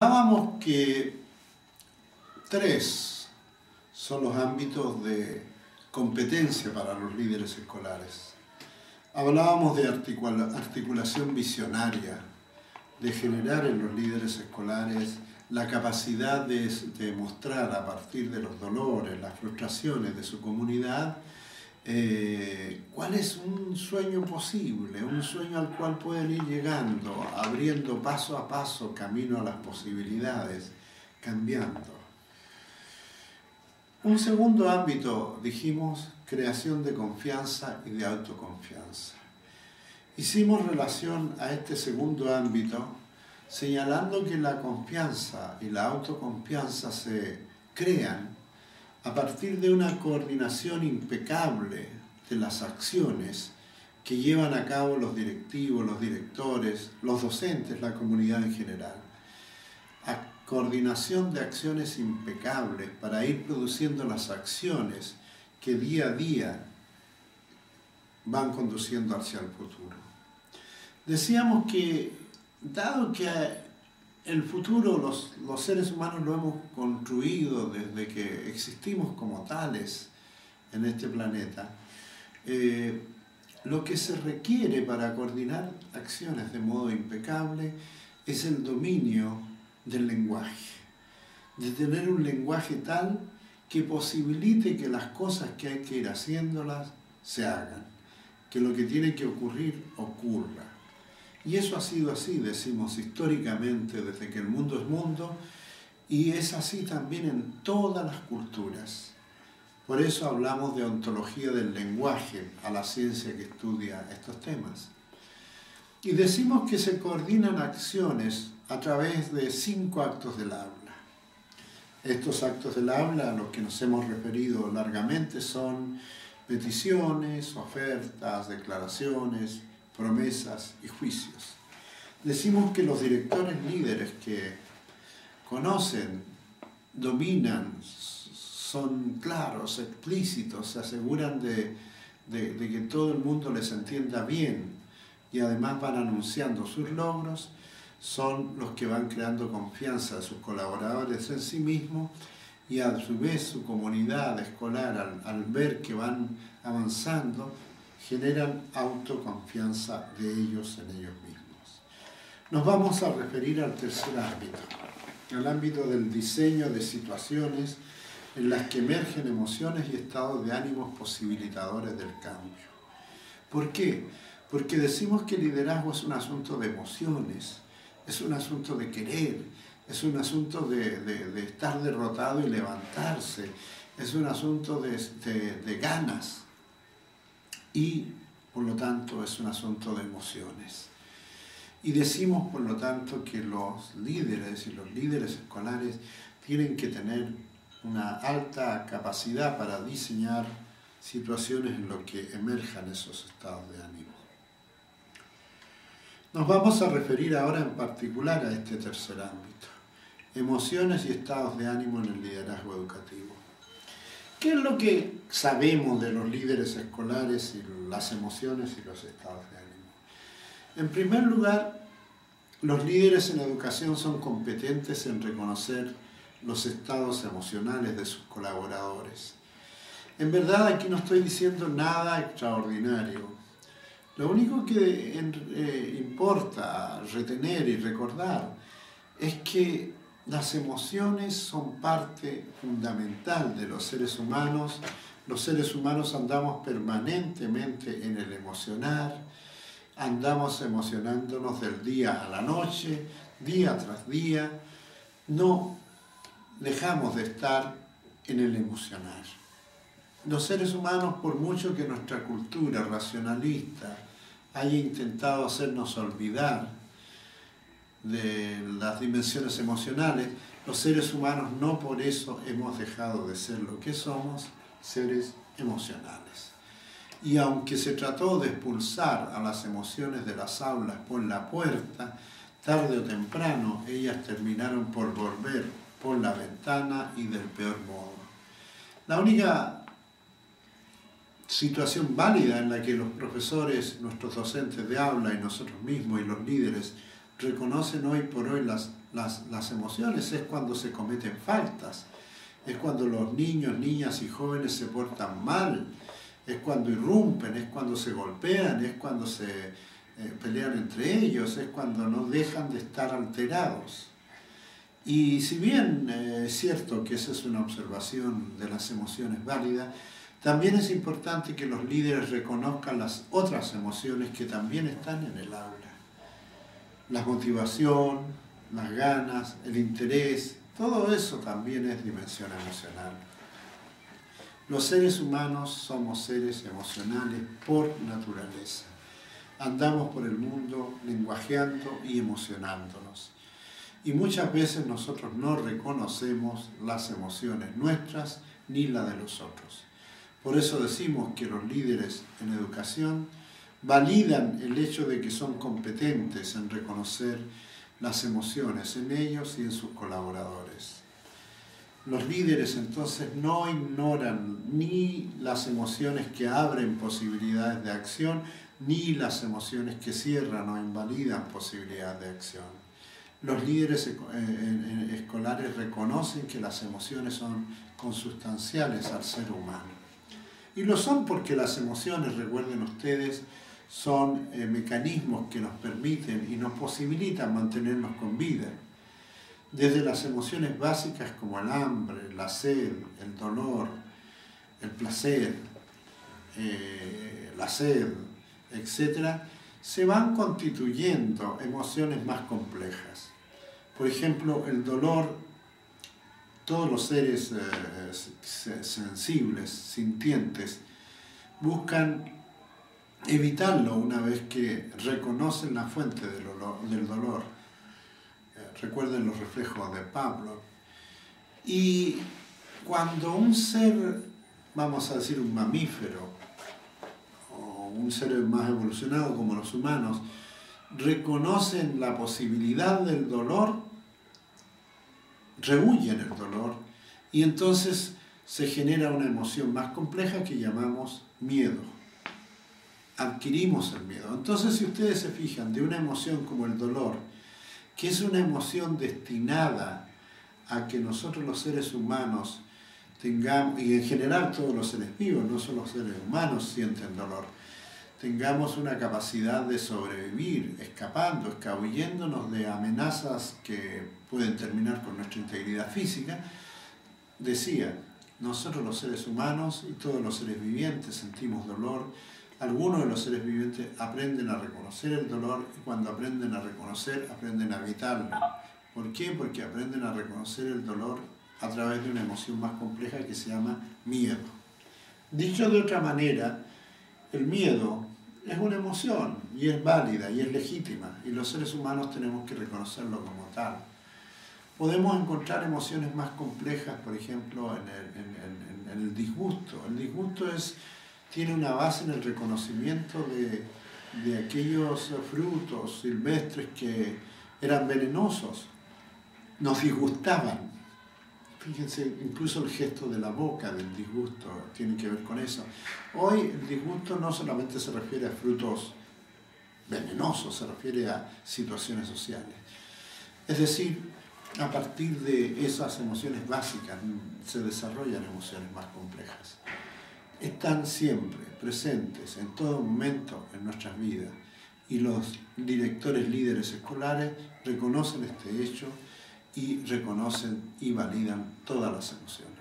Hablábamos que tres son los ámbitos de competencia para los líderes escolares. Hablábamos de articulación visionaria, de generar en los líderes escolares la capacidad de mostrar a partir de los dolores, las frustraciones de su comunidad, cuál es un sueño posible, un sueño al cual pueden ir llegando, abriendo paso a paso camino a las posibilidades, cambiando. Un segundo ámbito, dijimos, creación de confianza y de autoconfianza. Hicimos relación a este segundo ámbito señalando que la confianza y la autoconfianza se crean a partir de una coordinación impecable de las acciones que llevan a cabo los directivos, los directores, los docentes, la comunidad en general. Coordinación de acciones impecables para ir produciendo las acciones que día a día van conduciendo hacia el futuro. Decíamos que, dado que el futuro los seres humanos lo hemos construido desde que existimos como tales en este planeta, lo que se requiere para coordinar acciones de modo impecable es el dominio del lenguaje, de tener un lenguaje tal que posibilite que las cosas que hay que ir haciéndolas se hagan, que lo que tiene que ocurrir ocurra. Y eso ha sido así, decimos, históricamente, desde que el mundo es mundo, y es así también en todas las culturas. Por eso hablamos de ontología del lenguaje, a la ciencia que estudia estos temas. Y decimos que se coordinan acciones a través de 5 actos del habla. Estos actos del habla, a los que nos hemos referido largamente, son peticiones, ofertas, declaraciones, promesas y juicios. Decimos que los directores líderes que conocen, dominan, son claros, explícitos, se aseguran de que todo el mundo les entienda bien y además van anunciando sus logros, son los que van creando confianza de sus colaboradores en sí mismos y a su vez su comunidad escolar, al ver que van avanzando, generan autoconfianza de ellos en ellos mismos. Nos vamos a referir al tercer ámbito, al ámbito del diseño de situaciones en las que emergen emociones y estados de ánimos posibilitadores del cambio. ¿Por qué? Porque decimos que el liderazgo es un asunto de emociones, es un asunto de querer, es un asunto de estar derrotado y levantarse, es un asunto de ganas. Y, por lo tanto, es un asunto de emociones. Y decimos, por lo tanto, que los líderes y los líderes escolares tienen que tener una alta capacidad para diseñar situaciones en las que emerjan esos estados de ánimo. Nos vamos a referir ahora en particular a este tercer ámbito, emociones y estados de ánimo en el liderazgo educativo. ¿Qué es lo que sabemos de los líderes escolares y las emociones y los estados de ánimo? En primer lugar, los líderes en educación son competentes en reconocer los estados emocionales de sus colaboradores. En verdad, aquí no estoy diciendo nada extraordinario. Lo único que importa retener y recordar es que las emociones son parte fundamental de los seres humanos. Los seres humanos andamos permanentemente en el emocionar, andamos emocionándonos del día a la noche, día tras día. No dejamos de estar en el emocionar. Los seres humanos, por mucho que nuestra cultura racionalista haya intentado hacernos olvidar de las dimensiones emocionales, los seres humanos no por eso hemos dejado de ser lo que somos, seres emocionales. Y aunque se trató de expulsar a las emociones de las aulas por la puerta, tarde o temprano ellas terminaron por volver por la ventana y del peor modo. La única situación válida en la que los profesores, nuestros docentes de aula y nosotros mismos y los líderes reconocen hoy por hoy las las emociones es cuando se cometen faltas, es cuando los niños, niñas y jóvenes se portan mal, es cuando irrumpen, es cuando se golpean, es cuando se pelean entre ellos, es cuando no dejan de estar alterados. Y si bien es cierto que esa es una observación de las emociones válida, también es importante que los líderes reconozcan las otras emociones que también están en el aula. La motivación, las ganas, el interés, todo eso también es dimensión emocional. Los seres humanos somos seres emocionales por naturaleza. Andamos por el mundo lenguajeando y emocionándonos. Y muchas veces nosotros no reconocemos las emociones nuestras ni las de los otros. Por eso decimos que los líderes en educación validan el hecho de que son competentes en reconocer las emociones en ellos y en sus colaboradores. Los líderes entonces no ignoran ni las emociones que abren posibilidades de acción, ni las emociones que cierran o invalidan posibilidades de acción. Los líderes escolares reconocen que las emociones son consustanciales al ser humano. Y lo son porque las emociones, recuerden ustedes, son mecanismos que nos permiten y nos posibilitan mantenernos con vida. Desde las emociones básicas como el hambre, la sed, el dolor, el placer, la sed, etc., se van constituyendo emociones más complejas. Por ejemplo, el dolor, todos los seres sensibles, sintientes, buscan evitarlo una vez que reconocen la fuente del dolor. Recuerden los reflejos de Pavlov. Y cuando un ser, vamos a decir un mamífero, o un ser más evolucionado como los humanos, reconocen la posibilidad del dolor, rehuyen el dolor, y entonces se genera una emoción más compleja que llamamos miedo. Adquirimos el miedo. Entonces, si ustedes se fijan, de una emoción como el dolor, que es una emoción destinada a que nosotros los seres humanos tengamos, y en general todos los seres vivos, no solo los seres humanos sienten dolor, tengamos una capacidad de sobrevivir, escapando, escabulléndonos de amenazas que pueden terminar con nuestra integridad física, decía, nosotros los seres humanos y todos los seres vivientes sentimos dolor. Algunos de los seres vivientes aprenden a reconocer el dolor y cuando aprenden a reconocer, aprenden a evitarlo. ¿Por qué? Porque aprenden a reconocer el dolor a través de una emoción más compleja que se llama miedo. Dicho de otra manera, el miedo es una emoción y es válida y es legítima y los seres humanos tenemos que reconocerlo como tal. Podemos encontrar emociones más complejas, por ejemplo, en el disgusto. El disgusto tiene una base en el reconocimiento de aquellos frutos silvestres que eran venenosos, nos disgustaban. Fíjense, incluso el gesto de la boca del disgusto tiene que ver con eso. Hoy el disgusto no solamente se refiere a frutos venenosos, se refiere a situaciones sociales. Es decir, a partir de esas emociones básicas se desarrollan emociones más complejas. Están siempre presentes en todo momento en nuestras vidas y los directores líderes escolares reconocen este hecho y reconocen y validan todas las emociones.